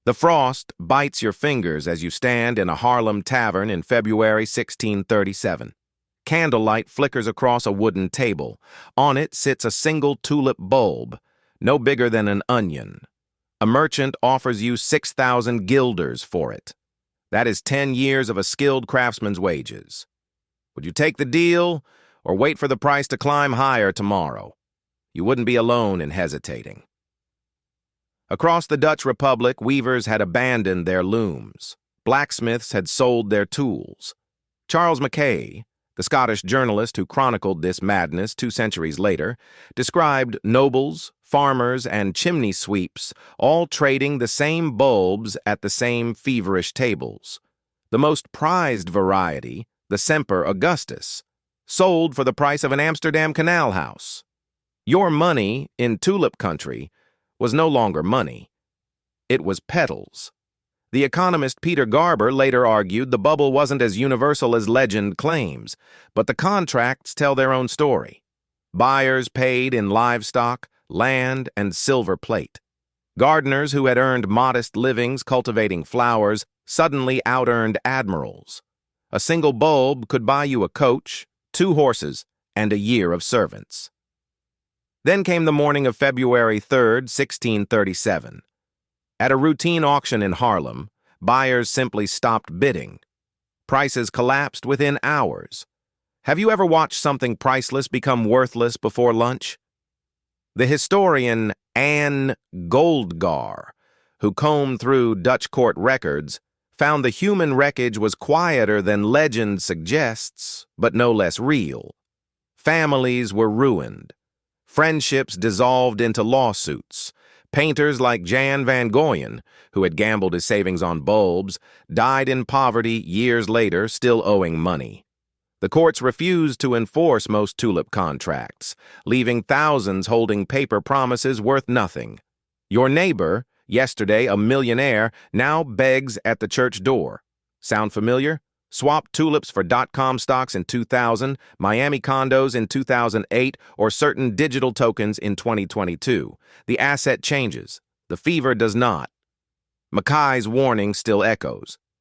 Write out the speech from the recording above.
The frost bites your fingers as you stand in a Harlem tavern in February 1637. Candlelight flickers across a wooden table. On it sits a single tulip bulb, no bigger than an onion. A merchant offers you 6,000 guilders for it. That is 10 years of a skilled craftsman's wages. Would you take the deal or wait for the price to climb higher tomorrow? You wouldn't be alone in hesitating. Across the Dutch Republic, weavers had abandoned their looms. Blacksmiths had sold their tools. Charles Mackay, the Scottish journalist who chronicled this madness 2 centuries later, described nobles, farmers, and chimney sweeps all trading the same bulbs at the same feverish tables. The most prized variety, the Semper Augustus, sold for the price of an Amsterdam canal house. Your money in tulip country was no longer money. It was petals. The economist Peter Garber later argued the bubble wasn't as universal as legend claims, but the contracts tell their own story. Buyers paid in livestock, land, and silver plate. Gardeners who had earned modest livings cultivating flowers suddenly out-earned admirals. A single bulb could buy you a coach, 2 horses, and a year of servants. Then came the morning of February 3rd, 1637. At a routine auction in Harlem, buyers simply stopped bidding. Prices collapsed within hours. Have you ever watched something priceless become worthless before lunch? The historian Anne Goldgar, who combed through Dutch court records, found the human wreckage was quieter than legend suggests, but no less real. Families were ruined. Friendships dissolved into lawsuits. Painters like Jan van Goyen, who had gambled his savings on bulbs, died in poverty years later, still owing money. The courts refused to enforce most tulip contracts, leaving thousands holding paper promises worth nothing. Your neighbor, yesterday a millionaire, now begs at the church door. Sound familiar? Swap tulips for .com stocks in 2000, Miami condos in 2008, or certain digital tokens in 2022. The asset changes. The fever does not. Mackay's warning still echoes.